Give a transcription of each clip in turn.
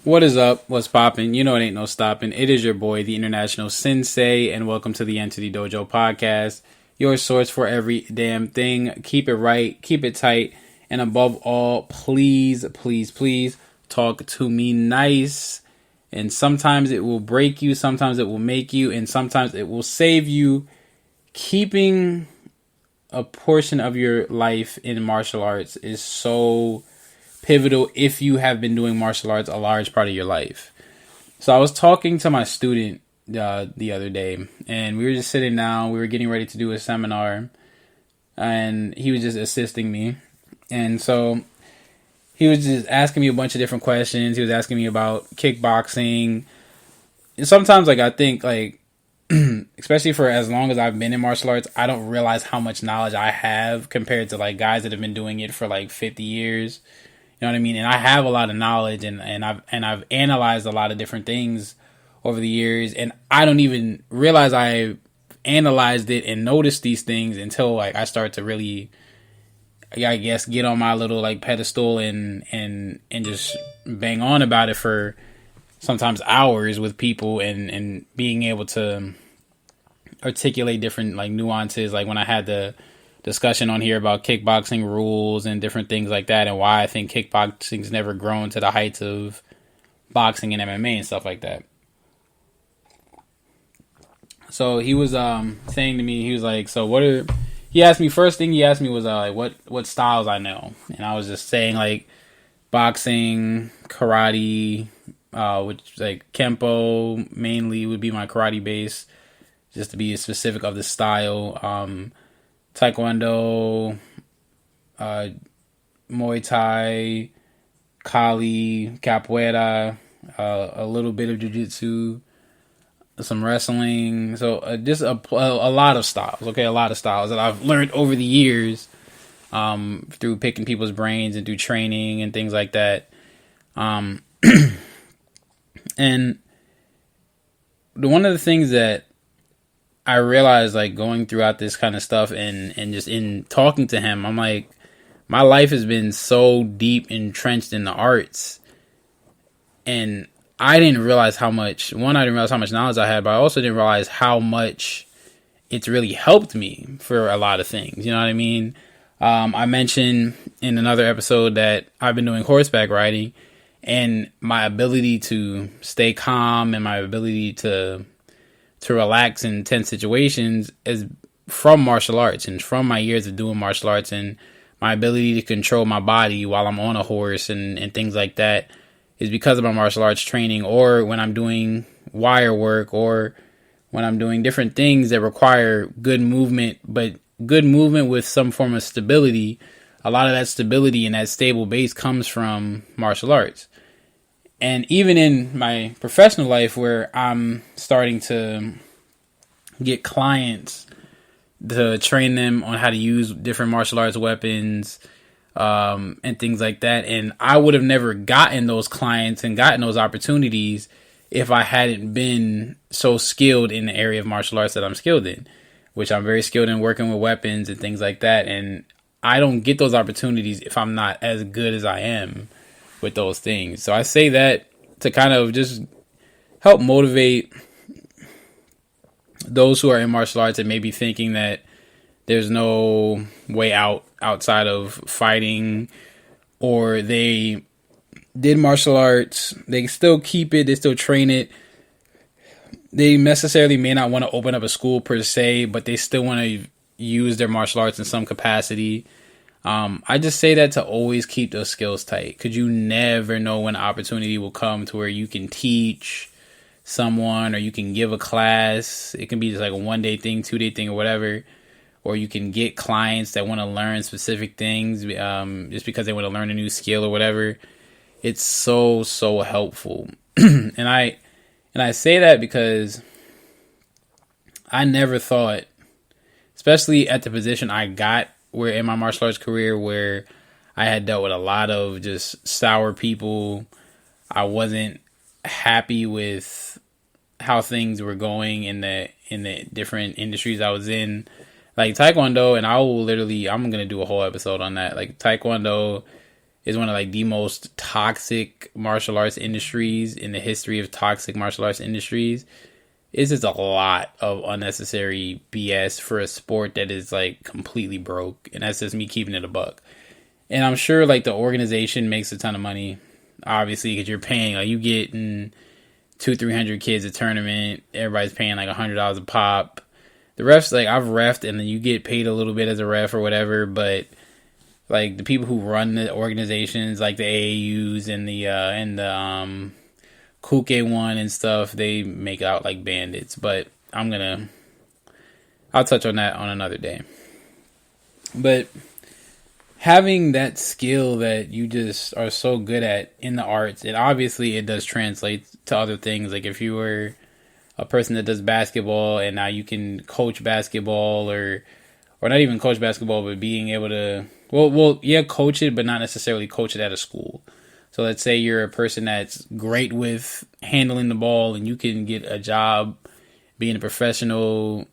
What is up? What's poppin'? You know it ain't no stopping. It is your boy, the International Sensei, and welcome to the Entity Dojo podcast, your source for every damn thing. Keep it right, keep it tight, and above all, please, please, please talk to me nice. And sometimes it will break you, sometimes it will make you, and sometimes it will save you. Keeping a portion of your life in martial arts is so pivotal if you have been doing martial arts a large part of your life. So I was talking to my student the other day, and we were just sitting down. We were getting ready to do a seminar, and he was just assisting me. And so he was just asking me a bunch of different questions. He was asking me about kickboxing. And sometimes, I think, especially for as long as I've been in martial arts, I don't realize how much knowledge I have compared to, guys that have been doing it for, 50 years. You know what I mean? And I have a lot of knowledge, and I've analyzed a lot of different things over the years, and I don't even realize I analyzed it and noticed these things until I start to really, I guess, get on my little pedestal and just bang on about it for sometimes hours with people and being able to articulate different nuances, like when I had the discussion on here about kickboxing rules and different things like that, and why I think kickboxing's never grown to the heights of boxing and MMA and stuff like that. So he was saying to me, he was like, so what are, he asked me, first thing he asked me was what styles I know, and I was just saying boxing, karate, which Kempo mainly would be my karate base, just to be specific of the style. Taekwondo, Muay Thai, Kali, Capoeira, a little bit of Jiu-Jitsu, some wrestling. So just a lot of styles, okay? A lot of styles that I've learned over the years through picking people's brains and through training and things like that. And one of the things that I realized, going throughout this kind of stuff and just in talking to him, I'm like, my life has been so deep entrenched in the arts, and I didn't realize how much, I didn't realize how much knowledge I had, but I also didn't realize how much it's really helped me for a lot of things. You know what I mean? I mentioned in another episode that I've been doing horseback riding, and my ability to stay calm and my ability to relax in tense situations is from martial arts and from my years of doing martial arts, and my ability to control my body while I'm on a horse and things like that is because of my martial arts training, or when I'm doing wire work, or when I'm doing different things that require good movement, but good movement with some form of stability. A lot of that stability and that stable base comes from martial arts. And even in my professional life, where I'm starting to get clients to train them on how to use different martial arts weapons and things like that, and I would have never gotten those clients and gotten those opportunities if I hadn't been so skilled in the area of martial arts that I'm skilled in, which I'm very skilled in working with weapons and things like that. And I don't get those opportunities if I'm not as good as I am with those things. So I say that to kind of just help motivate those who are in martial arts and maybe thinking that there's no way outside of fighting, or they did martial arts, they still keep it, they still train it. They necessarily may not want to open up a school per se, but they still want to use their martial arts in some capacity. I just say that to always keep those skills tight, because you never know when an opportunity will come to where you can teach someone, or you can give a class. It can be just a 1-day thing, 2-day thing, or whatever. Or you can get clients that want to learn specific things just because they want to learn a new skill or whatever. It's so helpful. and I say that because I never thought, especially at the position I got where in my martial arts career, where I had dealt with a lot of just sour people. I wasn't happy with how things were going in the different industries I was in. Taekwondo, and I'm going to do a whole episode on that. Taekwondo is one of like the most toxic martial arts industries in the history of toxic martial arts industries. It's just a lot of unnecessary BS for a sport that is like completely broke. And that's just me keeping it a buck. And I'm sure like the organization makes a ton of money, obviously, because you're paying, like you getting 200-300 kids a tournament. Everybody's paying like $100 a pop. The refs, like I've refed, and then you get paid a little bit as a ref or whatever. But like the people who run the organizations, like the AAUs and the Kuke one and stuff, they make out like bandits. But I'll touch on that on another day. But having that skill that you just are so good at in the arts, and obviously it does translate to other things. Like if you were a person that does basketball and now you can coach basketball or not even coach basketball, but being able to, coach it, but not necessarily coach it at a school. So let's say you're a person that's great with handling the ball and you can get a job being a professional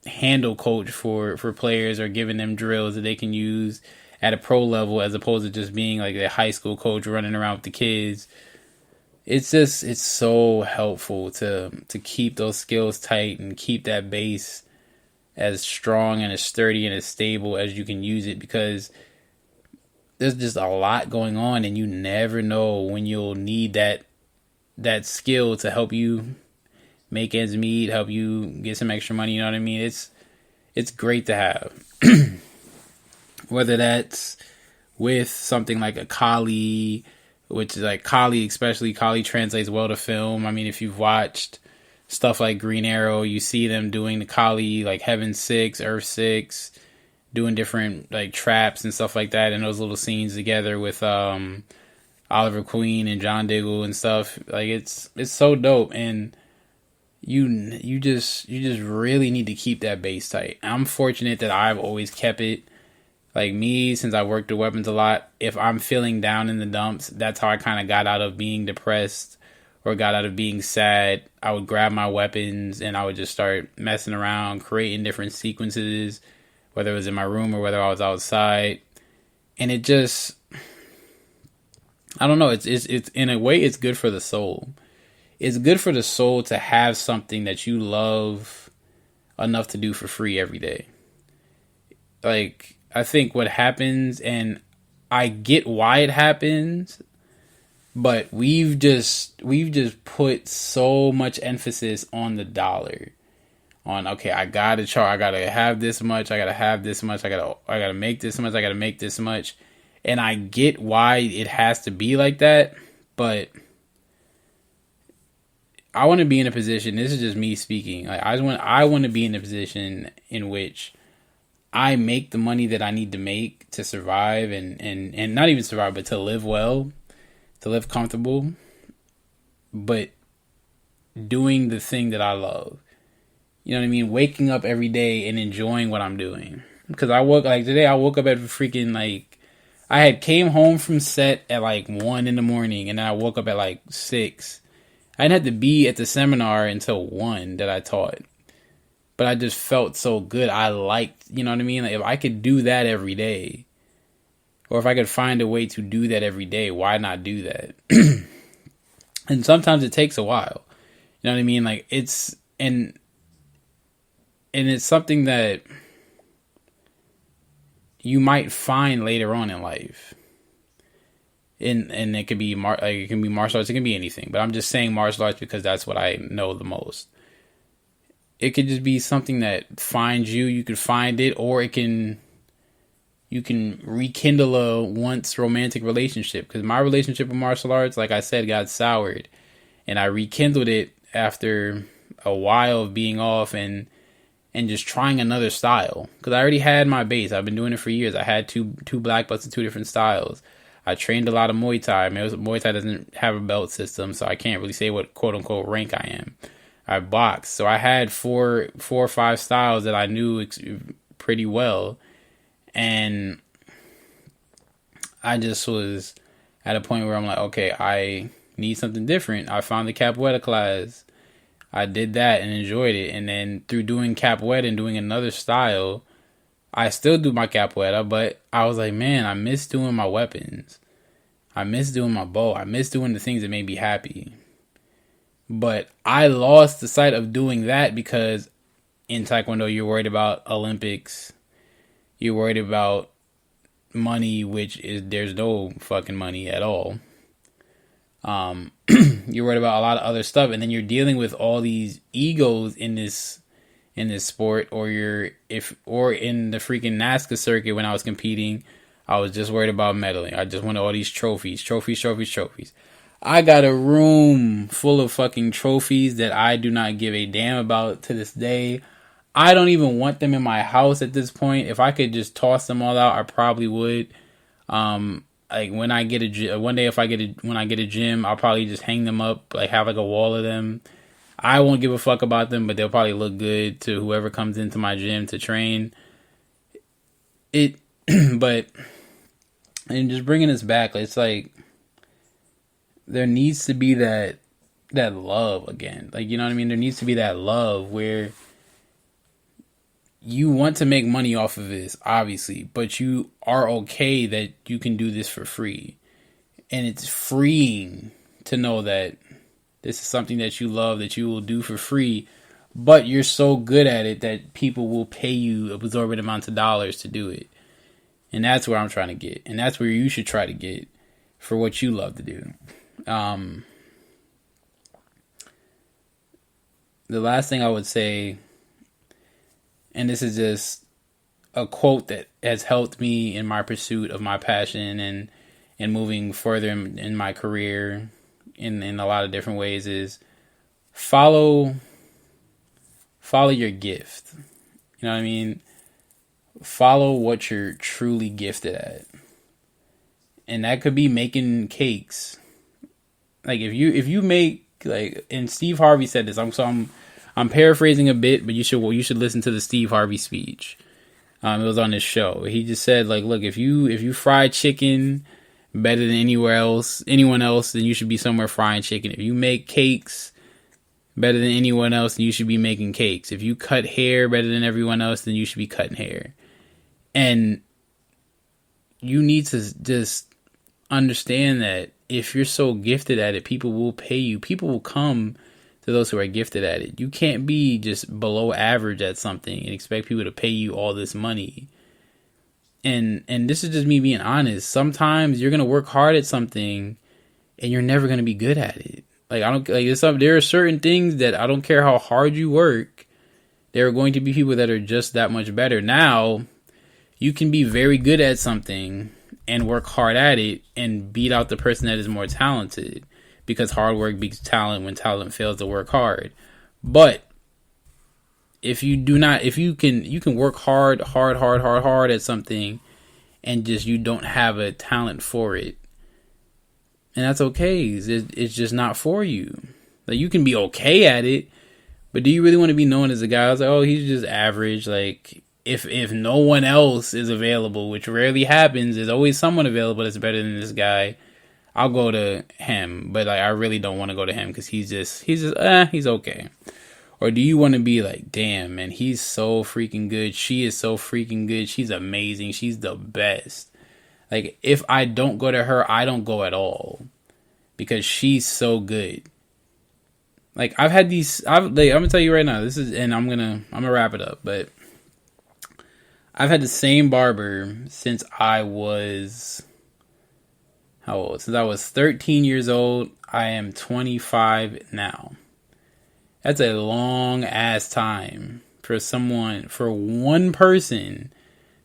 handle coach for players or giving them drills that they can use at a pro level, as opposed to just being like a high school coach running around with the kids. It's so helpful to keep those skills tight and keep that base as strong and as sturdy and as stable as you can use it, because there's just a lot going on and you never know when you'll need that skill to help you make ends meet, help you get some extra money, you know what I mean? It's great to have. Whether that's with something like a Kali, which is like Kali, especially Kali translates well to film. I mean, if you've watched stuff like Green Arrow, you see them doing the Kali, like Heaven 6, Earth 6, doing different like traps and stuff like that, and those little scenes together with Oliver Queen and John Diggle and stuff. Like it's so dope, and you just really need to keep that base tight. I'm fortunate that I've always kept it. Like me, since I worked with weapons a lot, if I'm feeling down in the dumps, that's how I kind of got out of being depressed or got out of being sad. I would grab my weapons and I would just start messing around, creating different sequences, whether it was in my room or whether I was outside. And it just, I don't know, it's in a way, it's good for the soul. It's good for the soul to have something that you love enough to do for free every day. Like, I think what happens, and I get why it happens, but we've just put so much emphasis on the dollar. On, okay, I gotta have this much, I gotta have this much, I gotta make this much, I gotta make this much. And I get why it has to be like that, but I want to be in a position, this is just me speaking, like I want to be in a position in which I make the money that I need to make to survive and not even survive, but to live well, to live comfortable, but doing the thing that I love. You know what I mean? Waking up every day and enjoying what I'm doing. Because today I woke up at freaking I had came home from set at 1 in the morning and then I woke up at 6. I didn't have to be at the seminar until 1 that I taught. But I just felt so good. I liked, you know what I mean? Like if I could do that every day, or if I could find a way to do that every day, why not do that? And sometimes it takes a while. You know what I mean? Like it's, and it's something that you might find later on in life. And it could be it can be martial arts, it can be anything. But I'm just saying martial arts because that's what I know the most. It could just be something that finds you. You could find it, or you can rekindle a once romantic relationship. Because my relationship with martial arts, like I said, got soured, and I rekindled it after a while of being off and just trying another style. Because I already had my base. I've been doing it for years. I had two black belts in 2 different styles. I trained a lot of Muay Thai. Muay Thai doesn't have a belt system, so I can't really say what quote unquote rank I am. I boxed, so I had four or five styles that I knew pretty well, and I just was at a point where I'm like, okay, I need something different. I found the Capoeira class. I did that and enjoyed it, and then through doing Capoeira and doing another style, I still do my Capoeira, but I was like, man, I miss doing my weapons. I miss doing my bow. I miss doing the things that made me happy. But I lost the sight of doing that because in Taekwondo, you're worried about Olympics. You're worried about money, which is, there's no fucking money at all. You're worried about a lot of other stuff, and then you're dealing with all these egos in this sport, or in the freaking NASCAR circuit. When I was competing, I was just worried about medaling. I just wanted all these trophies. I got a room full of fucking trophies that I do not give a damn about to this day. I don't even want them in my house at this point. If I could just toss them all out, I probably would. Like when I get when I get a gym, I'll probably just hang them up, like have like a wall of them. I won't give a fuck about them, but they'll probably look good to whoever comes into my gym to train. But, and just bringing this back, it's like, there needs to be that love again. Like, you know what I mean? There needs to be that love where you want to make money off of this, obviously, but you are okay that you can do this for free. And it's freeing to know that this is something that you love, that you will do for free, but you're so good at it that people will pay you absorbent amounts of dollars to do it. And that's where I'm trying to get. And that's where you should try to get for what you love to do. The last thing I would say, and this is just a quote that has helped me in my pursuit of my passion and moving further in my career in a lot of different ways, is follow your gift. You know what I mean? Follow what you're truly gifted at. And that could be making cakes. Like if you make, like, and Steve Harvey said this. I'm paraphrasing a bit, but you should listen to the Steve Harvey speech. It was on this show. He just said, like, look, if you fry chicken better than anyone else, then you should be somewhere frying chicken. If you make cakes better than anyone else, then you should be making cakes. If you cut hair better than everyone else, then you should be cutting hair. And you need to just understand that if you're so gifted at it, people will pay you. People will come to those who are gifted at it. You can't be just below average at something and expect people to pay you all this money. And this is just me being honest. Sometimes you're gonna work hard at something and you're never gonna be good at it. There are certain things that I don't care how hard you work, there are going to be people that are just that much better. Now, you can be very good at something and work hard at it and beat out the person that is more talented, because hard work beats talent when talent fails to work hard. But if you can work hard at something and just you don't have a talent for it, and that's okay. It's just not for you. Like, you can be okay at it, but do you really want to be known as a guy who's like, oh, he's just average? Like, if no one else is available, which rarely happens, there's always someone available that's better than this guy, I'll go to him. But like, I really don't want to go to him because he's okay. Or do you want to be like, damn, man, he's so freaking good. She is so freaking good. She's amazing. She's the best. Like, if I don't go to her, I don't go at all, because she's so good. Like, I'm gonna tell you right now, I'm gonna wrap it up, but I've had the same barber since I was, how old? Since I was 13 years old. I am 25 now. That's a long ass time for one person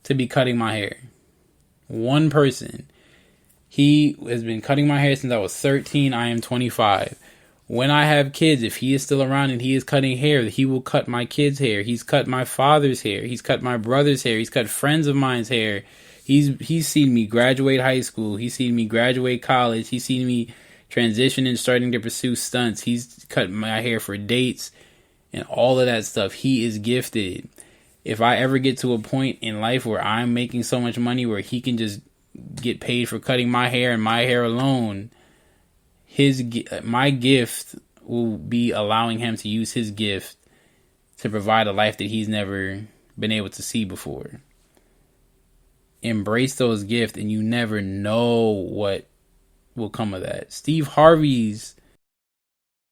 to be cutting my hair. One person. He has been cutting my hair since I was 13. I am 25. When I have kids, if he is still around and he is cutting hair, he will cut my kids' hair. He's cut my father's hair. He's cut my brother's hair. He's cut friends of mine's hair. He's seen me graduate high school. He's seen me graduate college. He's seen me transition and starting to pursue stunts. He's cut my hair for dates and all of that stuff. He is gifted. If I ever get to a point in life where I'm making so much money where he can just get paid for cutting my hair and my hair alone, my gift will be allowing him to use his gift to provide a life that he's never been able to see before. Embrace those gifts, and you never know what will come of that. Steve Harvey's